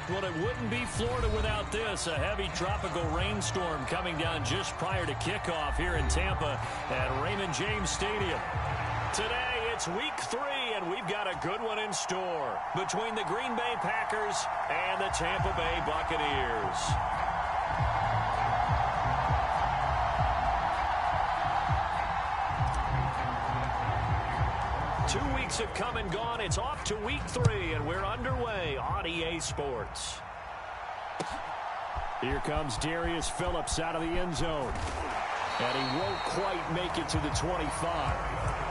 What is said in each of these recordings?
Well, it wouldn't be Florida without this. A heavy tropical rainstorm coming down just prior to kickoff here in Tampa at Raymond James Stadium. Today, it's week 3, and we've got a good one in store between the Green Bay Packers and the Tampa Bay Buccaneers. 2 weeks have come and gone. It's off to week 3, and we're underway on EA Sports. Here comes Darius Phillips out of the end zone. And he won't quite make it to the 25.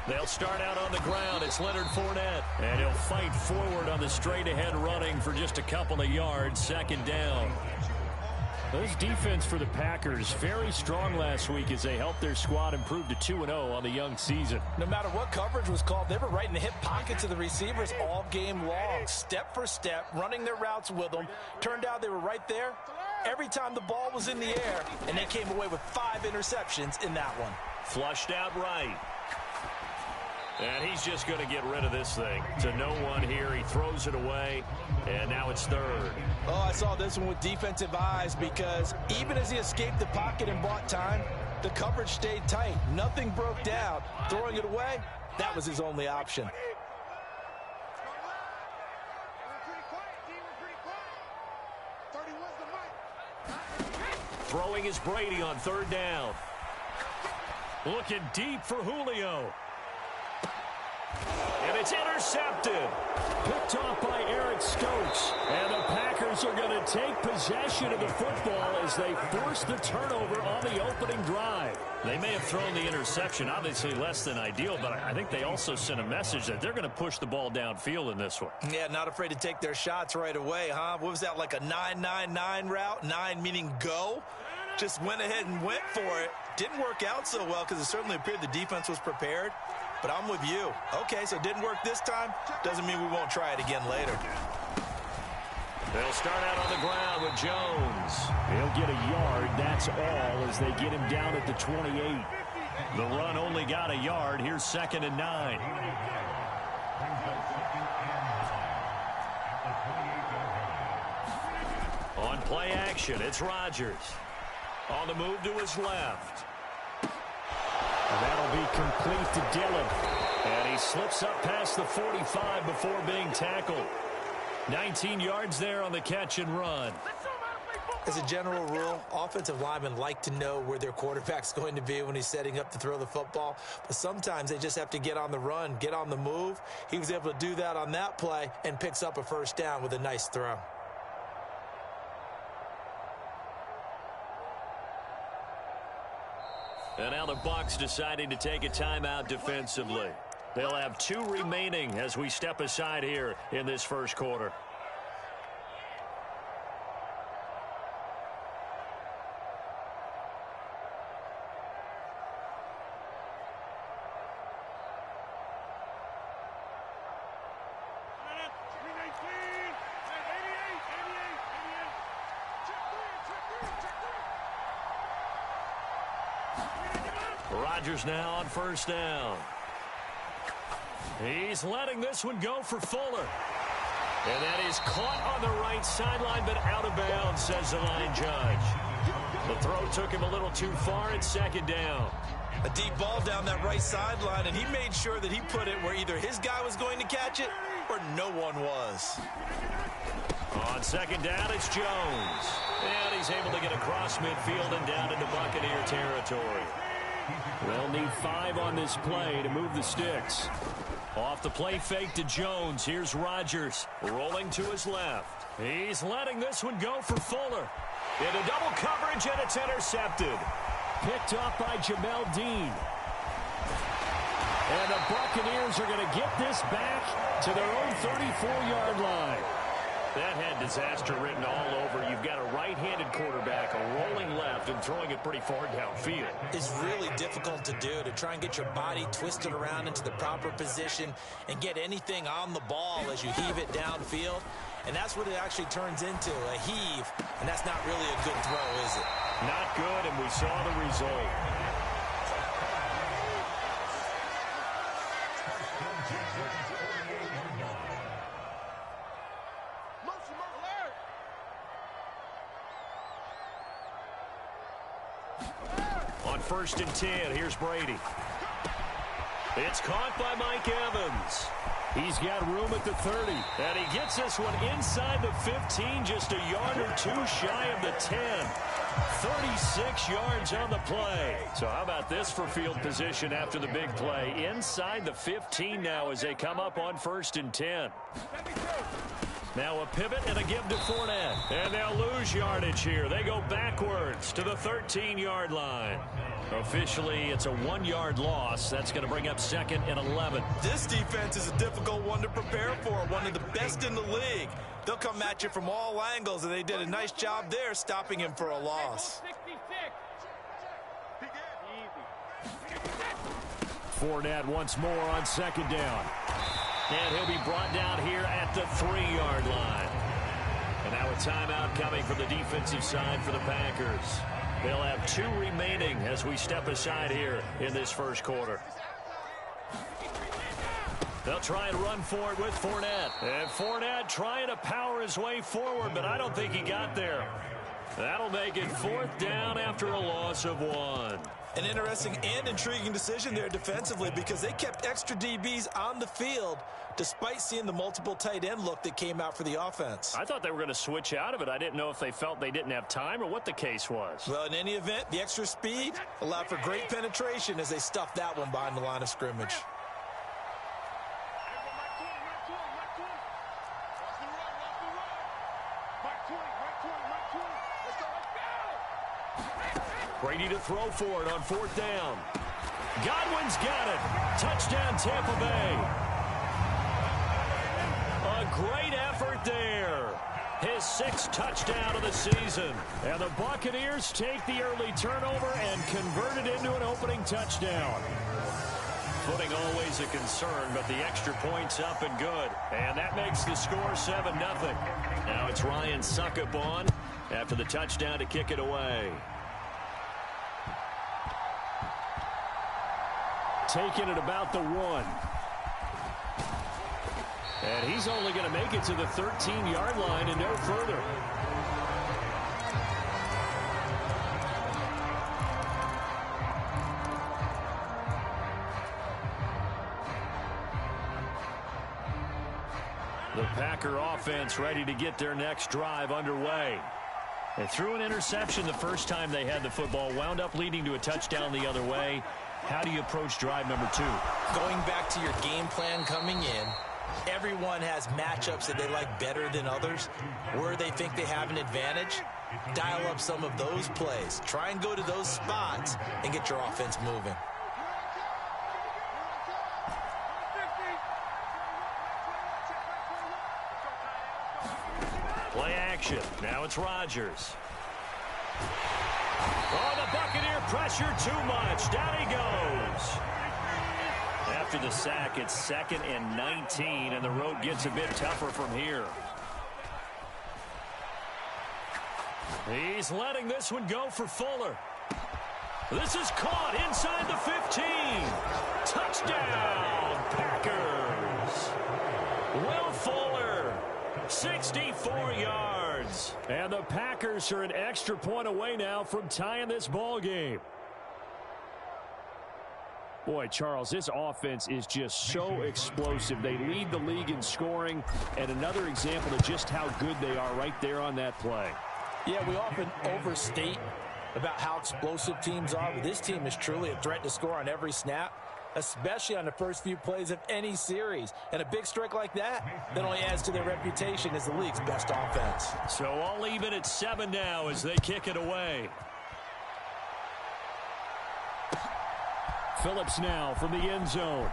They'll start out on the ground. It's Leonard Fournette. And he'll fight forward on the straight-ahead running for just a couple of yards. Second down. This defense for the Packers, very strong last week as they helped their squad improve to 2-0 on the young season. No matter what coverage was called, they were right in the hip pockets of the receivers all game long. Step for step, running their routes with them. Turned out they were right there every time the ball was in the air, and they came away with 5 interceptions in that one. Flushed out right. And he's just going to get rid of this thing. To no one here. He throws it away, and now it's third. Oh, I saw this one with defensive eyes because even as he escaped the pocket and bought time, the coverage stayed tight. Nothing broke down. Throwing it away, that was his only option. Throwing is Brady on third down. Looking deep for Julio. And it's intercepted. Picked off by Eric Stokes. And the Packers are going to take possession of the football as they force the turnover on the opening drive. They may have thrown the interception, obviously less than ideal, but I think they also sent a message that they're going to push the ball downfield in this one. Yeah, not afraid to take their shots right away, huh? What was that, like a 9-9-9 route? 9 meaning go? Just went ahead and went for it. Didn't work out so well because it certainly appeared the defense was prepared. But I'm with you. Okay, so it didn't work this time. Doesn't mean we won't try it again later. They'll start out on the ground with Jones. He'll get a yard, that's all, as they get him down at the 28. The run only got a yard. Here's 2nd and 9. On play action, it's Rodgers. On the move to his left. And that'll be complete to Dillon. And he slips up past the 45 before being tackled. 19 yards there on the catch and run. As a general rule, offensive linemen like to know where their quarterback's going to be when he's setting up to throw the football. But sometimes they just have to get on the run, get on the move. He was able to do that on that play and picks up a first down with a nice throw. And now the Bucs deciding to take a timeout defensively. They'll have 2 remaining as we step aside here in this first quarter. Rodgers now on first down. He's letting this one go for Fuller. And that is caught on the right sideline, but out of bounds, says the line judge. The throw took him a little too far. It's 2nd down. A deep ball down that right sideline, and he made sure that he put it where either his guy was going to catch it or no one was. On 2nd down, it's Jones. And he's able to get across midfield and down into Buccaneer territory. They'll need 5 on this play to move the sticks. Off the play fake to Jones. Here's Rodgers rolling to his left. He's letting this one go for Fuller. Into double coverage, and it's intercepted. Picked off by Jamel Dean. And the Buccaneers are going to get this back to their own 34-yard line. That had disaster written all over. You've got a right-handed quarterback, a rolling left, and throwing it pretty far downfield. It's really difficult to do, to try and get your body twisted around into the proper position and get anything on the ball as you heave it downfield. And that's what it actually turns into, a heave. And that's not really a good throw, is it? Not good, and we saw the result. On 1st and 10, here's Brady. It's caught by Mike Evans. He's got room at the 30, and he gets this one inside the 15, just a yard or two shy of the 10. 36 yards on the play. So how about this for field position after the big play? Inside the 15 now as they come up on 1st and 10. Now a pivot and a give to Fournette. And they'll lose yardage here. They go backwards to the 13-yard line. Officially, it's a 1-yard loss. That's going to bring up 2nd and 11. This defense is a difficult one to prepare for, one of the best in the league. They'll come at you from all angles, and they did a nice job there stopping him for a loss. Fournette once more on 2nd down. And he'll be brought down here at the 3-yard line. And now a timeout coming from the defensive side for the Packers. They'll have 2 remaining as we step aside here in this first quarter. They'll try and run for it with Fournette. And Fournette trying to power his way forward, but I don't think he got there. That'll make it 4th down after a loss of 1. An interesting and intriguing decision there defensively, because they kept extra DBs on the field despite seeing the multiple tight end look that came out for the offense. I thought they were going to switch out of it. I didn't know if they felt they didn't have time or what the case was. Well, in any event, the extra speed allowed for great penetration as they stuffed that one behind the line of scrimmage. Brady to throw for it on 4th down. Godwin's got it. Touchdown, Tampa Bay. A great effort there. His 6th touchdown of the season. And the Buccaneers take the early turnover and convert it into an opening touchdown. Footing always a concern, but the extra point's up and good. And that makes the score 7-0. Now it's Ryan Suckup on after the touchdown to kick it away. Taking it about the 1. And he's only going to make it to the 13-yard line and no further. The Packer offense ready to get their next drive underway. They threw an interception the first time they had the football, wound up leading to a touchdown the other way. How do you approach drive number 2? Going back to your game plan coming in, everyone has matchups that they like better than others. Where they think they have an advantage, dial up some of those plays. Try and go to those spots and get your offense moving. Play action. Now it's Rodgers. Oh, the Buccaneer pressure too much. Down he goes. After the sack, it's 2nd and 19, and the road gets a bit tougher from here. He's letting this one go for Fuller. This is caught inside the 15. Touchdown, Packers. Will Fuller, 64 yards. And the Packers are an extra point away now from tying this ball game. Boy, Charles, this offense is just so explosive. They lead the league in scoring, and another example of just how good they are right there on that play. Yeah, we often overstate about how explosive teams are, but this team is truly a threat to score on every snap, especially on the first few plays of any series. And a big strike like that only adds to their reputation as the league's best offense. So all even at 7 now as they kick it away. Phillips now from the end zone.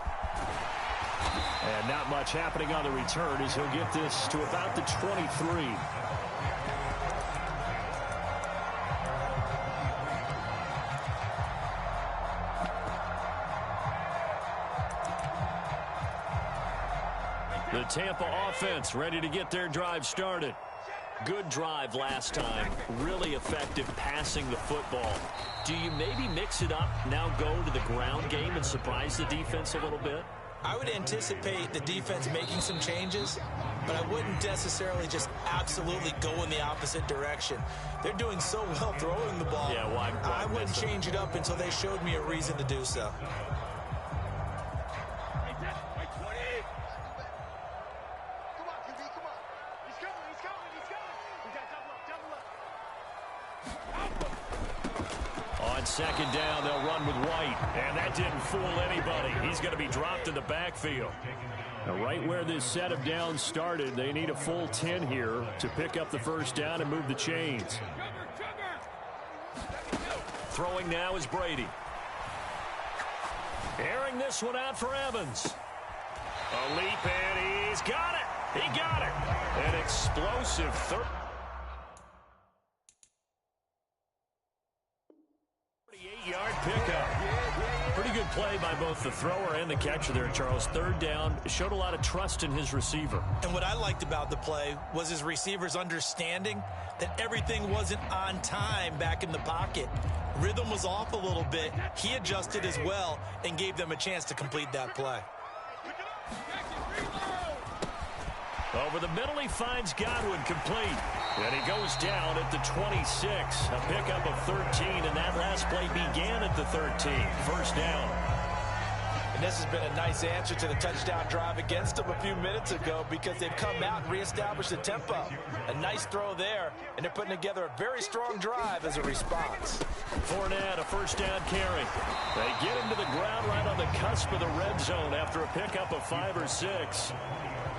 And not much happening on the return as he'll get this to about the 23. The Tampa offense ready to get their drive started. Good drive last time. Really effective passing the football. Do you maybe mix it up, now go to the ground game and surprise the defense a little bit? I would anticipate the defense making some changes, but I wouldn't necessarily just absolutely go in the opposite direction. They're doing so well throwing the ball. Yeah, why I wouldn't change it up until they showed me a reason to do so. On second down, they'll run with White, and that didn't fool anybody. He's going to be dropped in the backfield. Now, right where this set of downs started, they need a full 10 here to pick up the first down and move the chains. Throwing now is Brady. Airing this one out for Evans. A leap, and he's got it. He got it. An explosive 38-yard pickup. Pretty good play by both the thrower and the catcher there, Charles. Third down, showed a lot of trust in his receiver. And what I liked about the play was his receiver's understanding that everything wasn't on time back in the pocket. Rhythm was off a little bit. He adjusted as well and gave them a chance to complete that play. Over the middle, he finds Godwin complete. And he goes down at the 26. A pickup of 13, and that last play began at the 13. First down. And this has been a nice answer to the touchdown drive against them a few minutes ago because they've come out and reestablished the tempo. A nice throw there, and they're putting together a very strong drive as a response. Fournette, a first down carry. They get him to the ground right on the cusp of the red zone after a pickup of 5 or 6.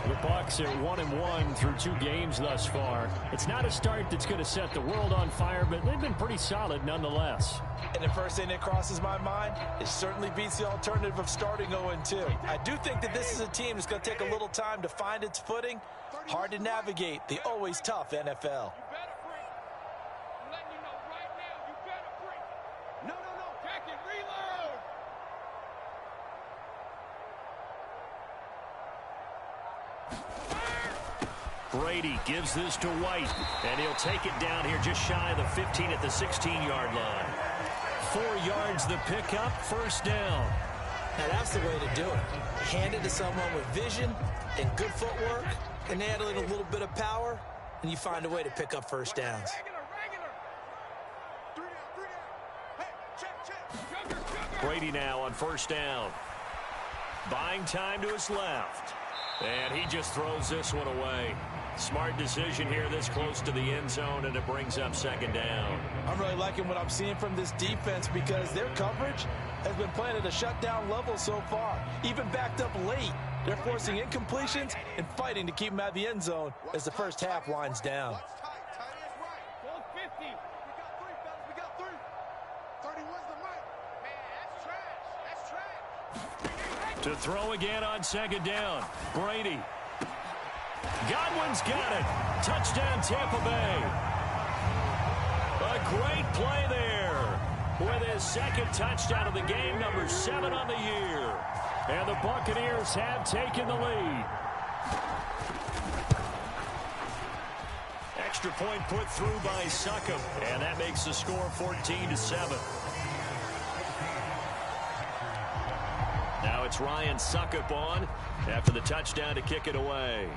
The Bucs are 1-1 through 2 games thus far. It's not a start that's going to set the world on fire, but they've been pretty solid nonetheless. And the first thing that crosses my mind, it certainly beats the alternative of starting 0-2. I do think that this is a team that's going to take a little time to find its footing. Hard to navigate the always tough NFL. Brady gives this to White, and he'll take it down here just shy of the 15 at the 16-yard line. 4 yards the pickup, first down. Now that's the way to do it. Hand it to someone with vision and good footwork, and add a little bit of power, and you find a way to pick up first downs. Brady now on first down. Buying time to his left. And he just throws this one away. Smart decision here this close to the end zone, and it brings up second down. I'm really liking what I'm seeing from this defense because their coverage has been playing at a shutdown level so far. Even backed up late, they're forcing incompletions and fighting to keep them out of the end zone as the first half winds down. To throw again on second down. Brady. Godwin's got it. Touchdown, Tampa Bay. A great play there with his second touchdown of the game, number 7 on the year. And the Buccaneers have taken the lead. Extra point put through by Succop, and that makes the score 14-7. Now it's Ryan Succop on after the touchdown to kick it away.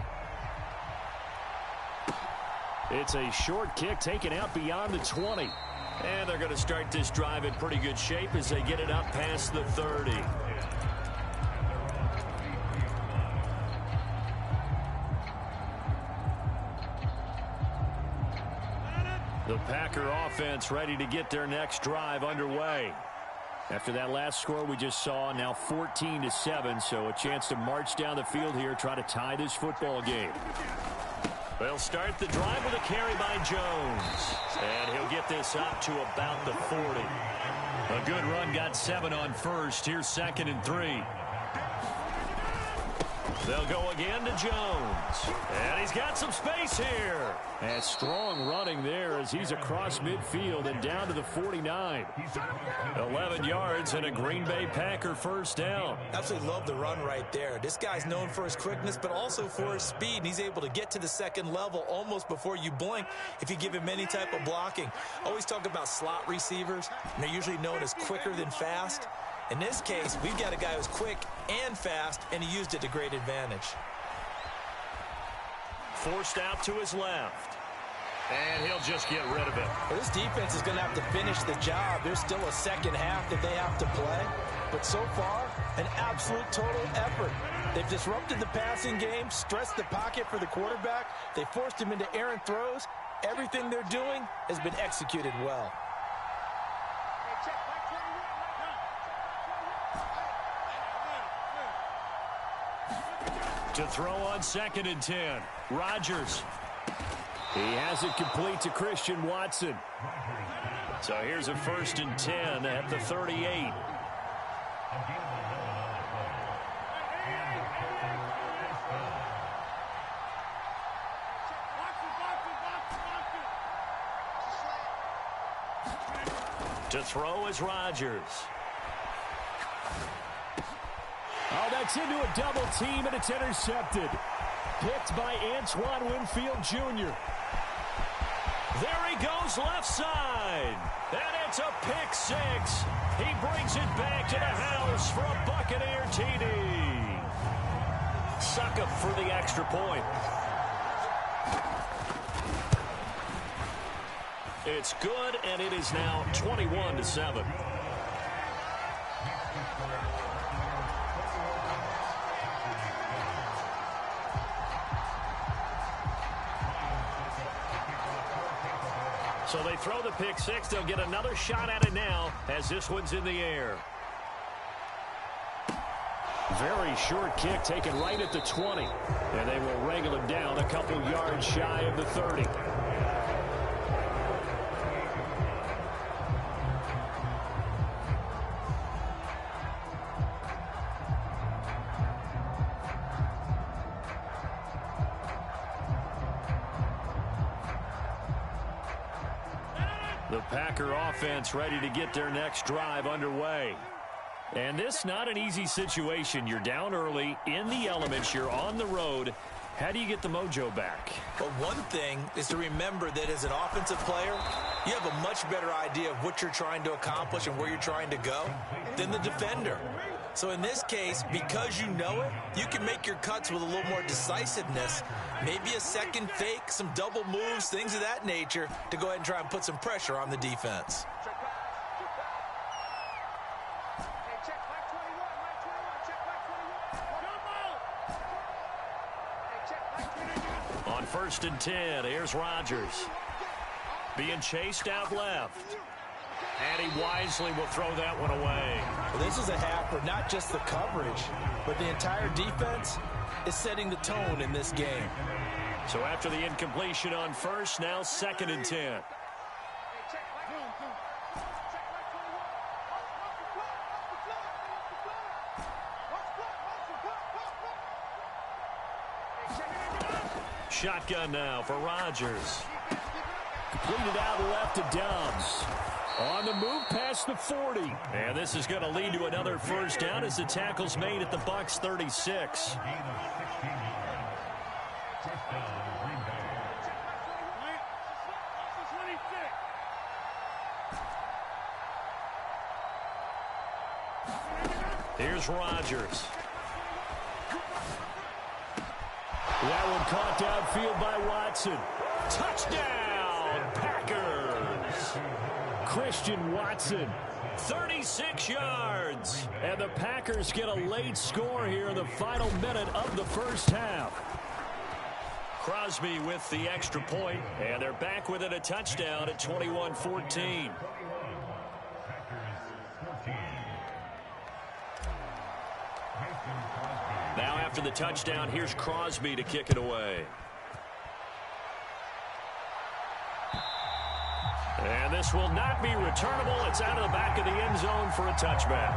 It's a short kick taken out beyond the 20. And they're going to start this drive in pretty good shape as they get it up past the 30. The Packer offense ready to get their next drive underway. After that last score we just saw, now 14-7, so a chance to march down the field here, try to tie this football game. They'll start the drive with a carry by Jones. And he'll get this up to about the 40. A good run, got 7 on first. Here's 2nd and 3. They'll go again to Jones. And he's got some space here. And strong running there as he's across midfield and down to the 49. 11 yards and a Green Bay Packer first down. Absolutely love the run right there. This guy's known for his quickness, but also for his speed. And he's able to get to the second level almost before you blink if you give him any type of blocking. Always talk about slot receivers, and they're usually known as quicker than fast. In this case, we've got a guy who's quick and fast, and he used it to great advantage. Forced out to his left. And he'll just get rid of it. Well, this defense is going to have to finish the job. There's still a second half that they have to play. But so far, an absolute total effort. They've disrupted the passing game, stressed the pocket for the quarterback. They forced him into errant throws. Everything they're doing has been executed well. To throw on 2nd and 10. Rodgers. He has it complete to Christian Watson. So here's a 1st and 10 at the 38. To throw is Rodgers. Oh, that's into a double team, and it's intercepted. Picked by Antoine Winfield Jr. There he goes left side. And it's a pick six. He brings it back to the house for a Buccaneer TD. Suck up for the extra point. It's good, and it is now 21-7. So they throw the pick six. They'll get another shot at it now as this one's in the air. Very short kick taken right at the 20. And they will wrangle him down a couple yards shy of the 30. The Packer offense ready to get their next drive underway. And this not an easy situation. You're down early, in the elements, you're on the road. How do you get the mojo back? But one thing is to remember that as an offensive player, you have a much better idea of what you're trying to accomplish and where you're trying to go than the defender. So in this case, because you know it, you can make your cuts with a little more decisiveness. Maybe a second fake, some double moves, things of that nature to go ahead and try and put some pressure on the defense. On 1st and 10, here's Rodgers. Being chased out left. And he wisely will throw that one away. Well, this is a half where not just the coverage, but the entire defense is setting the tone in this game. So after the incompletion on 1st, now 2nd and 10. Shotgun now for Rodgers. Completed out left to Dobbs. On the move past the 40. And this is going to lead to another first down as the tackle's made at the Bucs 36. Here's Rodgers. That one caught downfield by Watson. Touchdown, Packers. Christian Watson, 36 yards. And the Packers get a late score here in the final minute of the first half. Crosby with the extra point, and they're back within a touchdown at 21-14. Now after the touchdown, here's Crosby to kick it away. And this will not be returnable. It's out of the back of the end zone for a touchback.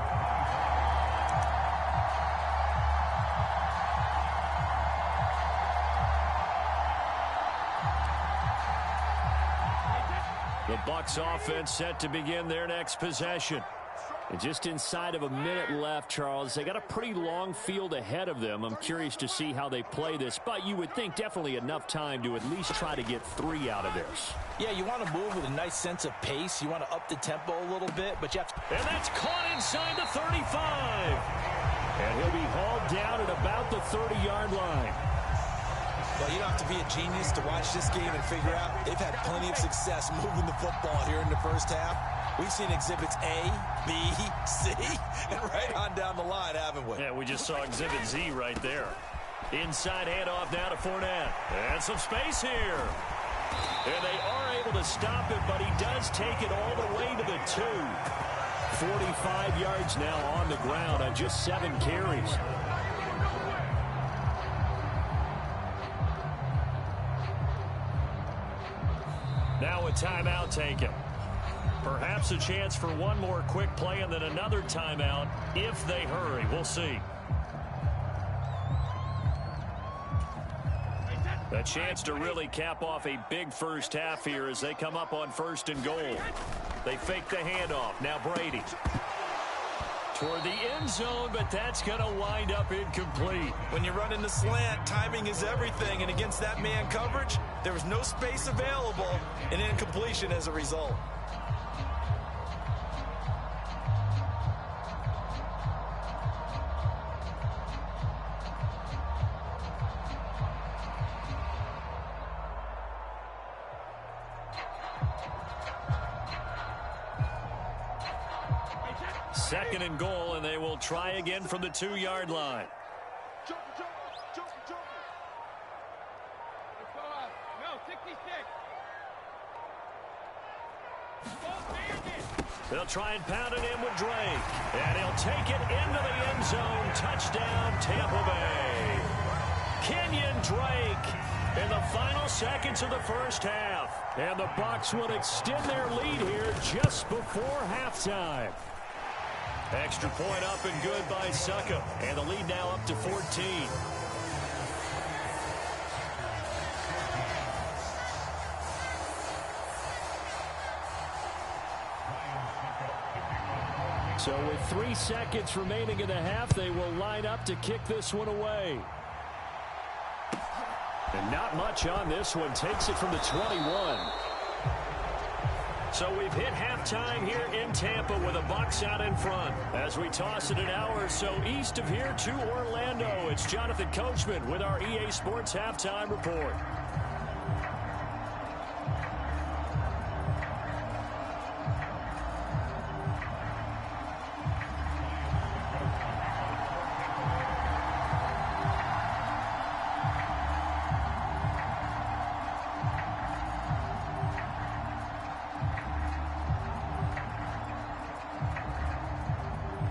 The Bucs offense set to begin their next possession. And just inside of a minute left, Charles. They got a pretty long field ahead of them. I'm curious to see how they play this, but you would think definitely enough time to at least try to get 3 out of this. Yeah, you want to move with a nice sense of pace. You want to up the tempo a little bit, but you have to... And that's caught inside the 35. And he'll be hauled down at about the 30-yard line. Well, you don't have to be a genius to watch this game and figure out they've had plenty of success moving the football here in the first half. We've seen exhibits A, B, C, and right on down the line, haven't we? Yeah, we just saw exhibit Z right there. Inside handoff now to Fournette. And some space here. And they are able to stop it, but he does take it all the way to the 2. 45 yards now on the ground on just 7 carries. Now a timeout taken. Perhaps a chance for one more quick play and then another timeout if they hurry. We'll see. A chance to really cap off a big first half here as they come up on 1st and goal. They fake the handoff. Now Brady. Toward the end zone, but that's going to wind up incomplete. When you're running the slant, timing is everything, and against that man coverage, there was no space available, and incompletion as a result. Second and goal, and they will try again from the 2-yard line. They'll try and pound it in with Drake. And he'll take it into the end zone. Touchdown, Tampa Bay. Kenyon Drake in the final seconds of the first half. And the Bucs would extend their lead here just before halftime. Extra point up and good by Suckup. And the lead now up to 14. So with 3 seconds remaining in the half, they will line up to kick this one away. And not much on this one. Takes it from the 21. So we've hit halftime here in Tampa with the Bucs out in front. As we toss it an hour or so east of here to Orlando, it's Jonathan Coachman with our EA Sports Halftime Report.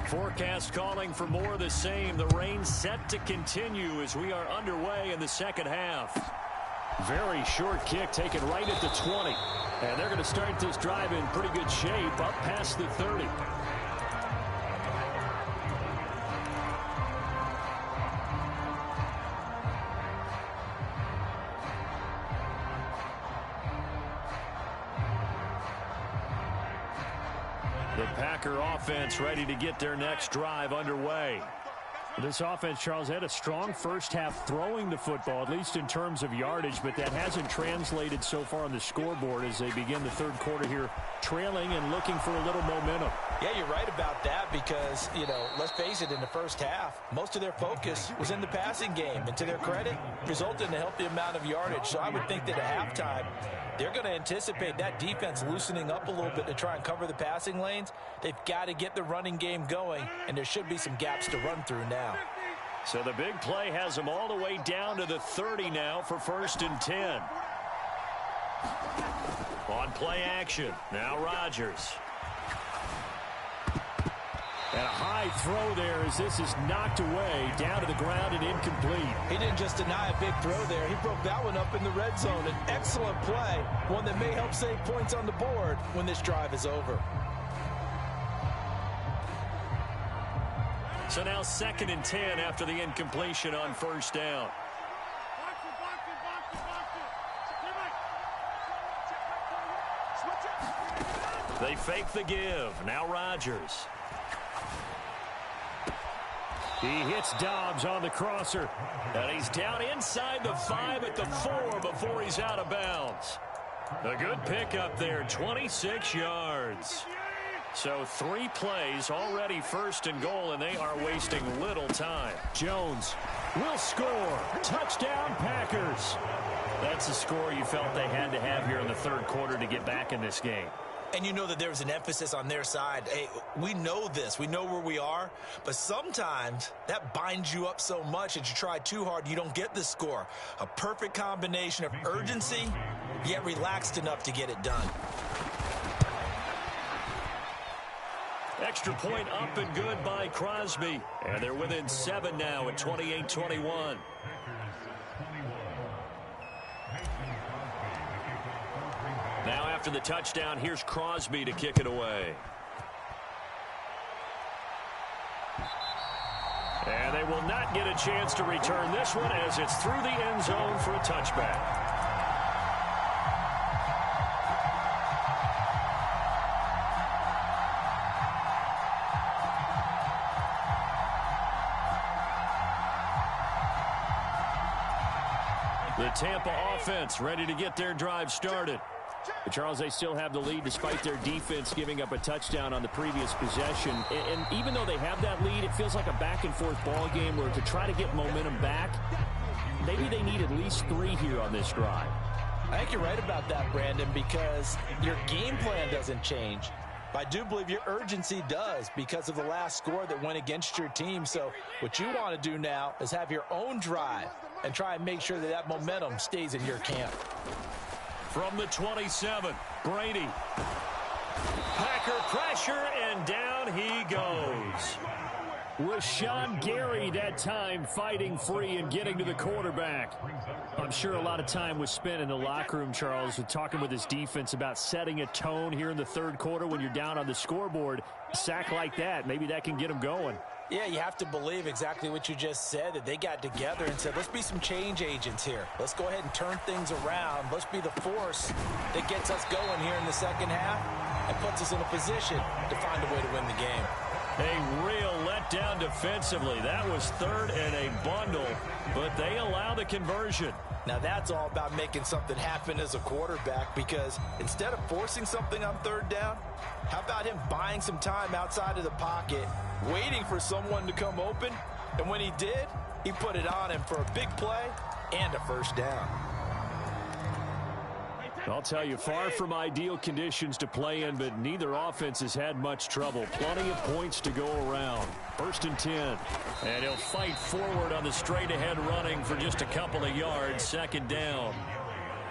Forecast calling for more of the same. The rain set to continue as we are underway in the second half. Very short kick taken right at the 20. And they're going to start this drive in pretty good shape up past the 30. The Packer offense ready to get their next drive underway. This offense, Charles, had a strong first half throwing the football, at least in terms of yardage, but that hasn't translated so far on the scoreboard as they begin the third quarter here, trailing and looking for a little momentum. Yeah, you're right about that because, let's face it, in the first half, most of their focus was in the passing game. And to their credit, resulted in a healthy amount of yardage. So I would think that at halftime, they're going to anticipate that defense loosening up a little bit to try and cover the passing lanes. They've got to get the running game going, and there should be some gaps to run through now. So the big play has them all the way down to the 30 now for 1st and 10. On play action, now Rodgers. And a high throw there as this is knocked away, down to the ground and incomplete. He didn't just deny a big throw there. He broke that one up in the red zone. An excellent play, one that may help save points on the board when this drive is over. So now 2nd and 10 after the incompletion on 1st down. Switch it. They fake the give. Now Rodgers. He hits Dobbs on the crosser. And he's down inside the 5 at the 4 before he's out of bounds. A good pickup there, 26 yards. So 3 plays, already 1st and goal, and they are wasting little time. Jones will score. Touchdown, Packers. That's the score you felt they had to have here in the 3rd quarter to get back in this game. And you know that there was an emphasis on their side. Hey, we know this. We know where we are. But sometimes that binds you up so much that you try too hard, you don't get the score. A perfect combination of urgency, yet relaxed enough to get it done. Extra point up and good by Crosby. And they're within 7 now at 28-21. Now after the touchdown, here's Crosby to kick it away. And they will not get a chance to return this one as it's through the end zone for a touchback. The Tampa offense ready to get their drive started. But Charles, they still have the lead despite their defense giving up a touchdown on the previous possession. And even though they have that lead, it feels like a back-and-forth ball game where to try to get momentum back, maybe they need at least 3 here on this drive. I think you're right about that, Brandon, because your game plan doesn't change. But I do believe your urgency does because of the last score that went against your team. So what you want to do now is have your own drive and try and make sure that that momentum stays in your camp. From the 27, Brady. Packer pressure, and down he goes. Rashawn Gary that time fighting free and getting to the quarterback. I'm sure a lot of time was spent in the locker room, Charles, with talking with his defense about setting a tone here in the 3rd quarter when you're down on the scoreboard. A sack like that, maybe that can get them going. Yeah, you have to believe exactly what you just said, that they got together and said, let's be some change agents here. Let's go ahead and turn things around. Let's be the force that gets us going here in the 2nd half and puts us in a position to find a way to win the game. A real letdown defensively. That was 3rd and a bundle, but they allow the conversion. Now that's all about making something happen as a quarterback, because instead of forcing something on 3rd down, how about him buying some time outside of the pocket, waiting for someone to come open, and when he did, he put it on him for a big play and a 1st down. I'll tell you, far from ideal conditions to play in, but neither offense has had much trouble. Plenty of points to go around. 1st and 10. And he'll fight forward on the straight-ahead running for just a couple of yards. 2nd down.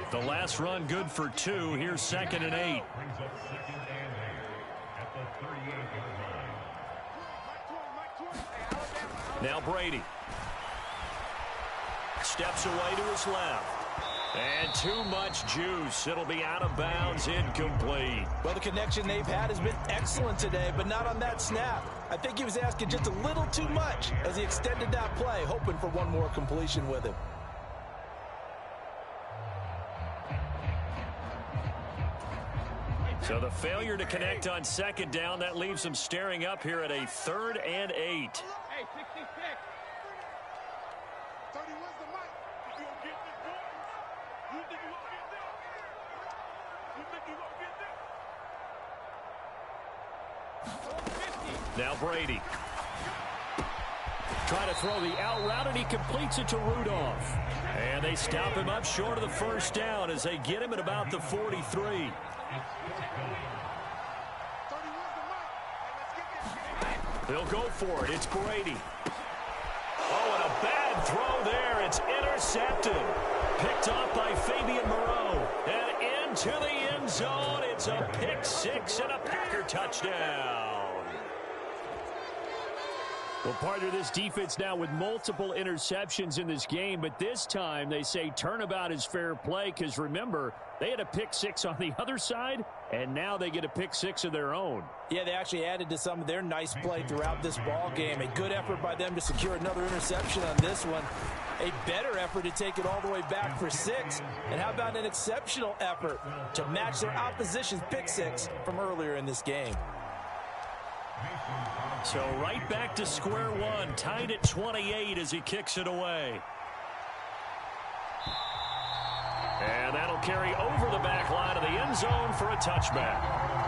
The last run good for 2. Here's 2nd and 8. Now Brady. Steps away to his left. And too much juice. It'll be out of bounds, incomplete. Well, the connection they've had has been excellent today, but not on that snap. I think he was asking just a little too much as he extended that play, hoping for one more completion with him. So the failure to connect on 2nd down, that leaves them staring up here at a 3rd and 8. Now Brady. Trying to throw the out route, and he completes it to Rudolph. And they stop him up short of the 1st down as they get him at about the 43. They'll go for it. It's Brady. Oh, and a bad throw there. It's intercepted. Picked off by Fabian Moreau. And into the end zone. It's a pick 6 and a Packer touchdown. Well, partner, this defense now with multiple interceptions in this game, but this time they say turnabout is fair play because, remember, they had a pick six on the other side, and now they get a pick six of their own. Yeah, they actually added to some of their nice play throughout this ball game. A good effort by them to secure another interception on this one. A better effort to take it all the way back for 6. And how about an exceptional effort to match their opposition's pick six from earlier in this game? So right back to square one, tied at 28 as he kicks it away. And that'll carry over the back line of the end zone for a touchback.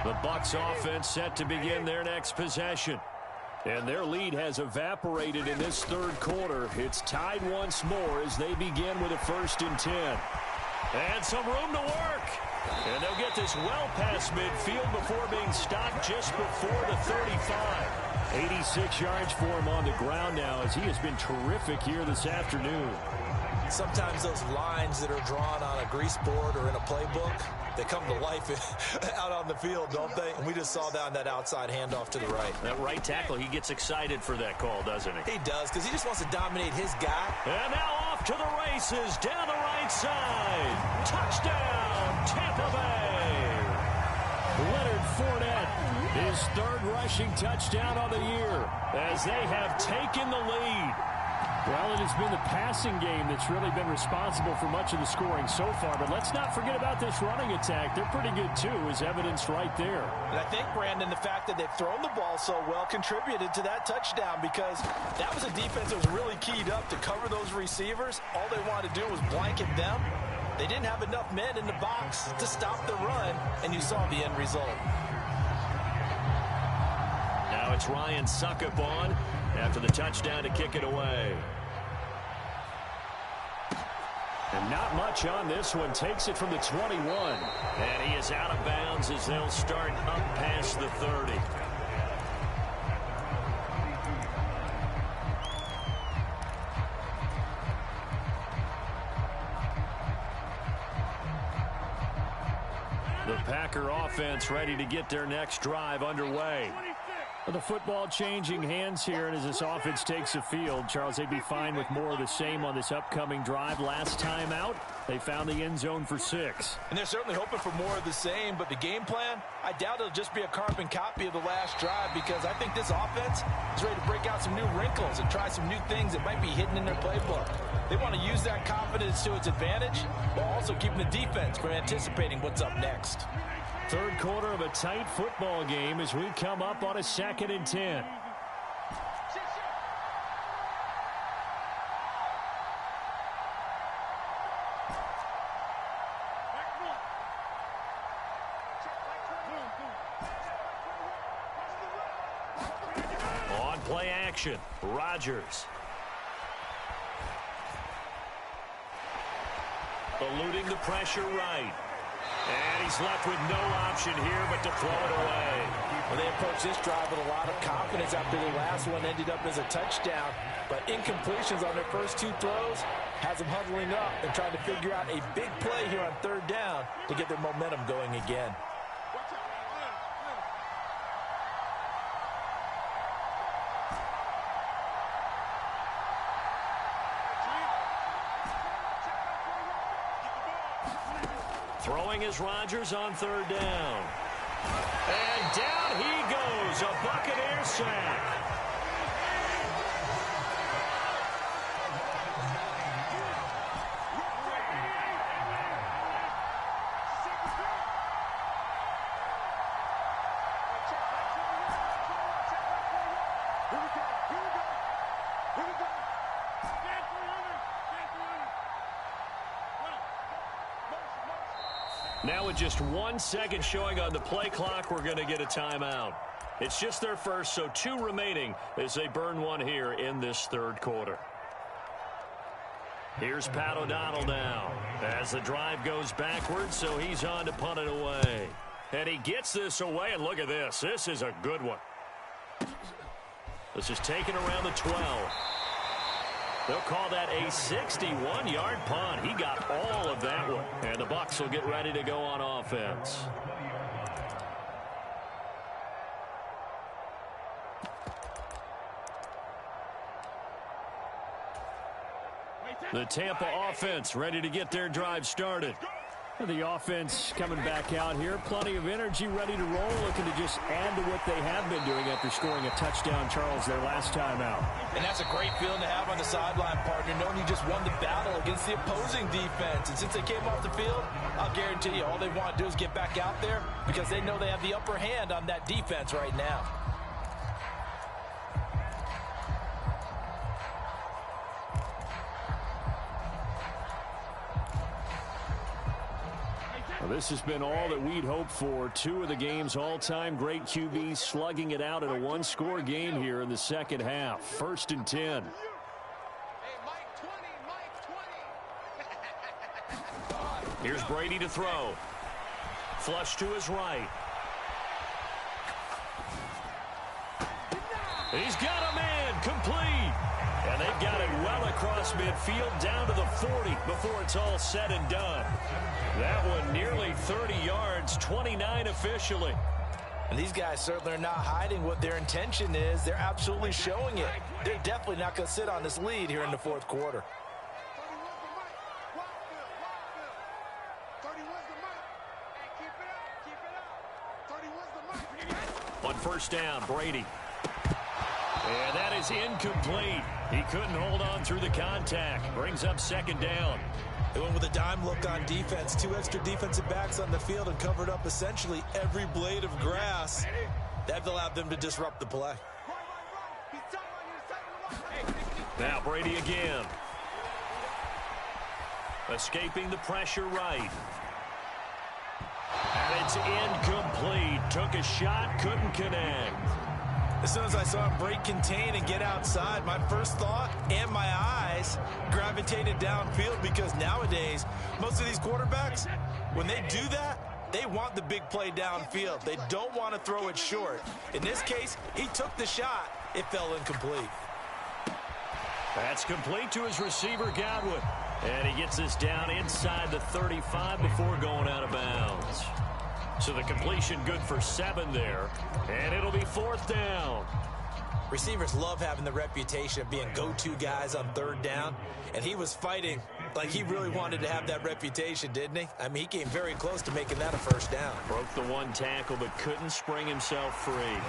The Bucs offense set to begin their next possession. And their lead has evaporated in this third quarter. It's tied once more as they begin with a 1st and 10. And some room to work. And they'll get this well past midfield before being stopped just before the 35. 86 yards for him on the ground now as he has been terrific here this afternoon. Sometimes those lines that are drawn on a grease board or in a playbook, they come to life out on the field, don't they? And we just saw that on that outside handoff to the right. That right tackle, he gets excited for that call, doesn't he? He does, because he just wants to dominate his guy. And now off to the races, down the right side. Touchdown, Tampa Bay. Leonard Fournette, his 3rd rushing touchdown of the year, as they have taken the lead. Well, it has been the passing game that's really been responsible for much of the scoring so far. But let's not forget about this running attack. They're pretty good, too, as evidenced right there. And I think, Brandon, the fact that they've thrown the ball so well contributed to that touchdown because that was a defense that was really keyed up to cover those receivers. All they wanted to do was blanket them. They didn't have enough men in the box to stop the run, and you saw the end result. Now it's Ryan Suckup on after the touchdown to kick it away. And not much on this one. Takes it from the 21. And he is out of bounds as they'll start up past the 30. The Packer offense ready to get their next drive underway. The football changing hands here, and as this offense takes the field, Charles, they'd be fine with more of the same on this upcoming drive. Last time out, they found the end zone for 6. And they're certainly hoping for more of the same, but the game plan, I doubt it'll just be a carbon copy of the last drive because I think this offense is ready to break out some new wrinkles and try some new things that might be hidden in their playbook. They want to use that confidence to its advantage while also keeping the defense from anticipating what's up next. Third quarter of a tight football game as we come up on a 2nd and 10. On play action, Rodgers. Eluding the pressure right. And he's left with no option here but to throw it away. Well, they approached this drive with a lot of confidence after the last one ended up as a touchdown. But incompletions on their first 2 throws has them huddling up and trying to figure out a big play here on 3rd down to get their momentum going again. Throwing is Rodgers on 3rd down. And down he goes, a Buccaneer sack. Now with just 1 second showing on the play clock, we're going to get a timeout. It's just their first, so 2 remaining as they burn one here in this 3rd quarter. Here's Pat O'Donnell now as the drive goes backwards, so he's on to punt it away. And he gets this away, and look at this. This is a good one. This is taken around the 12. They'll call that a 61-yard punt. He got all of that one. And the Bucs will get ready to go on offense. The Tampa offense ready to get their drive started. The offense coming back out here. Plenty of energy, ready to roll, looking to just add to what they have been doing after scoring a touchdown, Charles, their last time out. And that's a great feeling to have on the sideline, partner, knowing you just won the battle against the opposing defense. And since they came off the field, I'll guarantee you all they want to do is get back out there because they know they have the upper hand on that defense right now. Well, this has been all that we'd hoped for. Two of the game's all-time great QBs slugging it out in a one-score game here in the second half. 1st and 10. Here's Brady to throw. Flush to his right. He's got a man complete. And they've got it well across midfield down to the 40 before it's all said and done. That one nearly 30 yards, 29 officially. And these guys certainly are not hiding what their intention is. They're absolutely showing it. They're definitely not going to sit on this lead here in the fourth quarter. On 1st down, Brady. And that is incomplete. He couldn't hold on through the contact. Brings up 2nd down. They went with a dime look on defense. 2 extra defensive backs on the field and covered up essentially every blade of grass. That allowed them to disrupt the play. Now Brady again. Escaping the pressure right. And it's incomplete. Took a shot, couldn't connect. As soon as I saw him break contain and get outside, my first thought and my eyes gravitated downfield because nowadays, most of these quarterbacks, when they do that, they want the big play downfield. They don't want to throw it short. In this case, he took the shot. It fell incomplete. That's complete to his receiver, Godwin. And he gets this down inside the 35 before going out of bounds. So the completion good for 7 there. And it'll be 4th down. Receivers love having the reputation of being go-to guys on 3rd down. And he was fighting like he really wanted to have that reputation, didn't he? I mean, he came very close to making that a 1st down. Broke the 1 tackle, but couldn't spring himself free.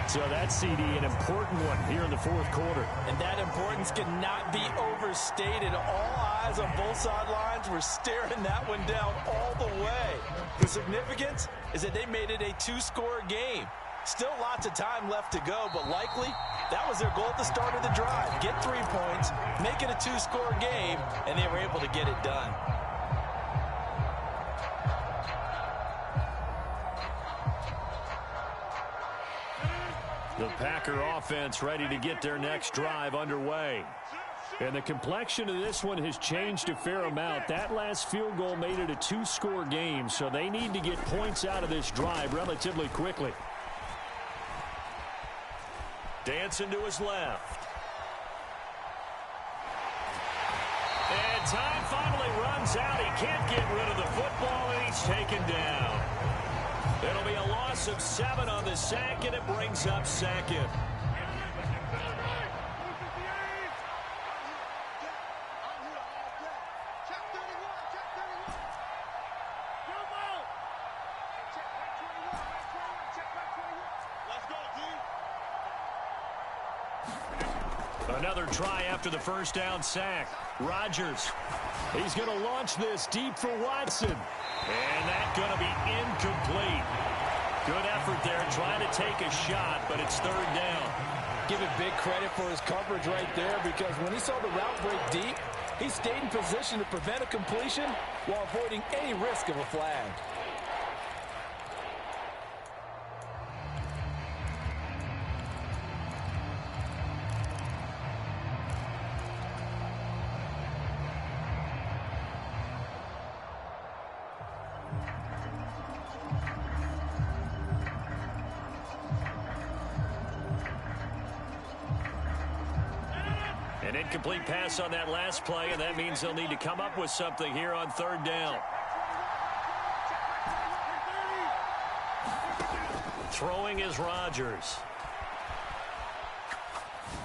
So that's, CD, an important one here in the 4th quarter. And that importance cannot be overstated. All eyes on both sidelines were staring that one down all the way. The significance is that they made it a 2-score game. Still lots of time left to go, but likely that was their goal at the start of the drive. Get 3 points, make it a 2-score game, and they were able to get it done. The Packer offense ready to get their next drive underway. And the complexion of this one has changed a fair amount. That last field goal made it a 2-score game, so they need to get points out of this drive relatively quickly. Dancing to his left. And time finally runs out. He can't get rid of the football, and he's taken down. It'll be a loss of 7 on the sack, and it brings up 2nd. Another try after the 1st down sack. Rodgers, he's going to launch this deep for Watson. And that's going to be incomplete. Good effort there trying to take a shot, but it's 3rd down. Give it big credit for his coverage right there because when he saw the route break deep, he stayed in position to prevent a completion while avoiding any risk of a flag. An incomplete pass on that last play, and that means they'll need to come up with something here on third down. Throwing is Rodgers.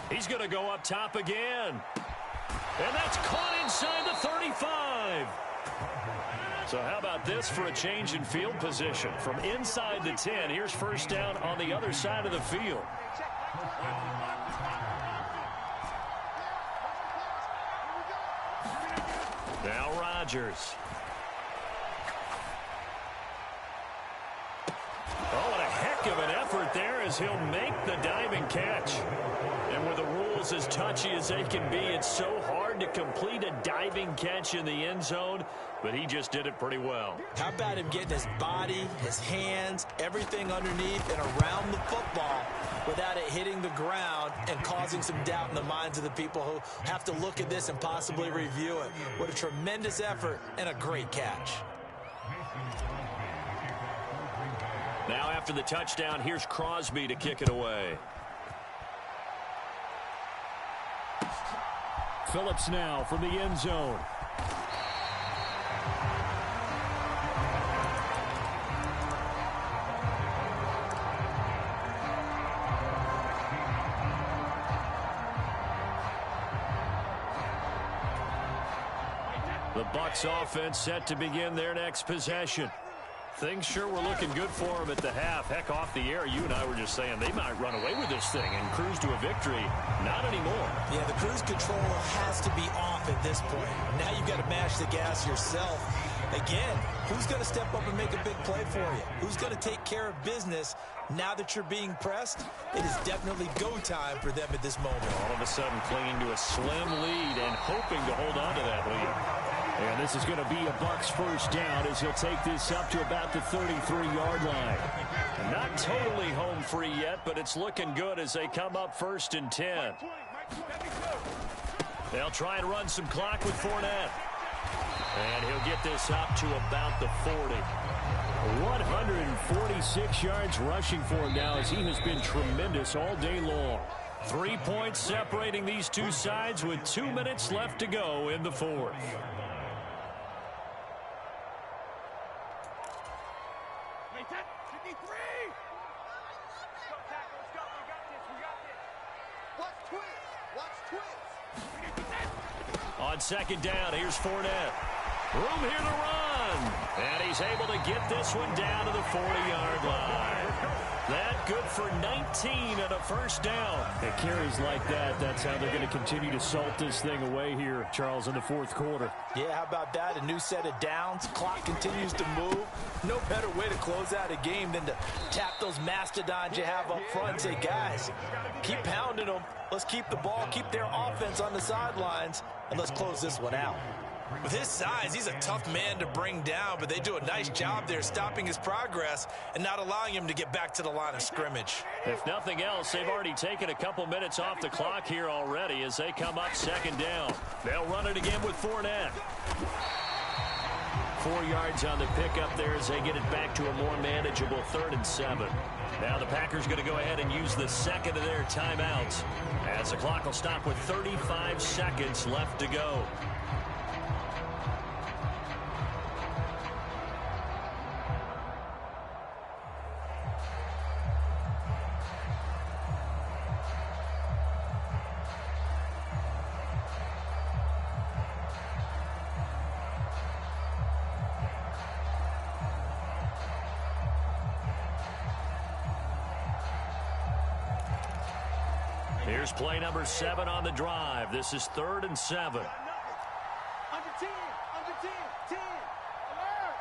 He's going to go up top again. And that's caught inside the 35. So how about this for a change in field position? From inside the 10, here's first down on the other side of the field. Now Rodgers. Oh, what a heck of an effort there as he'll make the diving catch. And with the rules as touchy as they can be, it's so hard to complete a diving catch in the end zone, but he just did it pretty well. How about him getting his body, his hands, everything underneath and around the football without it hitting the ground and causing some doubt in the minds of the people who have to look at this and possibly review it. What a tremendous effort and a great catch. Now after the touchdown, here's Crosby to kick it away. Phillips now from the end zone. The Bucs offense set to begin their next possession. Things sure were looking good for them at the half. Heck, off the air, you and I were just saying they might run away with this thing and cruise to a victory. Not anymore. Yeah, the cruise control has to be off at this point. Now you've got to mash the gas yourself. Again, who's going to step up and make a big play for you? Who's going to take care of business now that you're being pressed? It is definitely go time for them at this moment. All of a sudden clinging to a slim lead and hoping to hold on to that lead. And this is going to be a Bucs first down as he'll take this up to about the 33-yard line. Not totally home free yet, but it's looking good as they come up first and 10. They'll try and run some clock with Fournette. And he'll get this up to about the 40. 146 yards rushing for him now as he has been tremendous all day long. 3 points separating these two sides with 2 minutes left to go in the fourth. On second down, here's Fournette. Room here to run. And he's able to get this one down to the 40-yard line. That good for 19 and a first down. It carries like that. That's how they're going to continue to salt this thing away here, Charles, in the fourth quarter. Yeah, how about that? A new set of downs. Clock continues to move. No better way to close out a game than to tap those mastodons you have up front and say, guys, keep pounding them. Let's keep the ball, keep their offense on the sidelines, and let's close this one out. With his size, he's a tough man to bring down, but they do a nice job there stopping his progress and not allowing him to get back to the line of scrimmage. If nothing else, they've already taken a couple minutes off the clock here already as they come up second down. They'll run it again with Fournette. 4 yards on the pickup there as they get it back to a more manageable 3rd and 7. Now the Packers going to go ahead and use the second of their timeouts as the clock will stop with 35 seconds left to go. Here's play number 7 on the drive. This is 3rd and 7. Under 10, 10. Alert.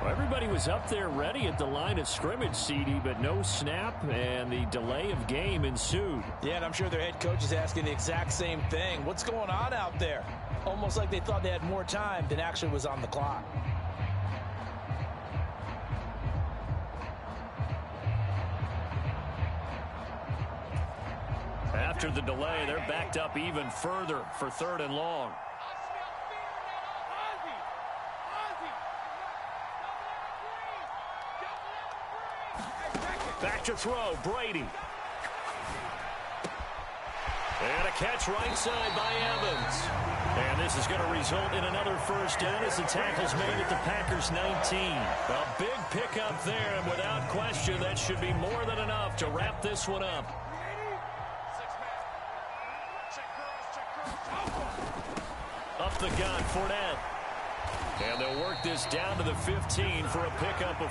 Well, everybody was up there ready at the line of scrimmage, CD, but no snap, and the delay of game ensued. Yeah, and I'm sure their head coach is asking the exact same thing. What's going on out there? Almost like they thought they had more time than actually was on the clock. After the delay, they're backed up even further for 3rd and long. Back to throw, Brady. And a catch right side by Evans. And this is going to result in another first down as the tackle's made at the Packers' 19. A big pickup there, and without question, that should be more than enough to wrap this one up. Up the gun, Fournette. And they'll work this down to the 15 for a pickup of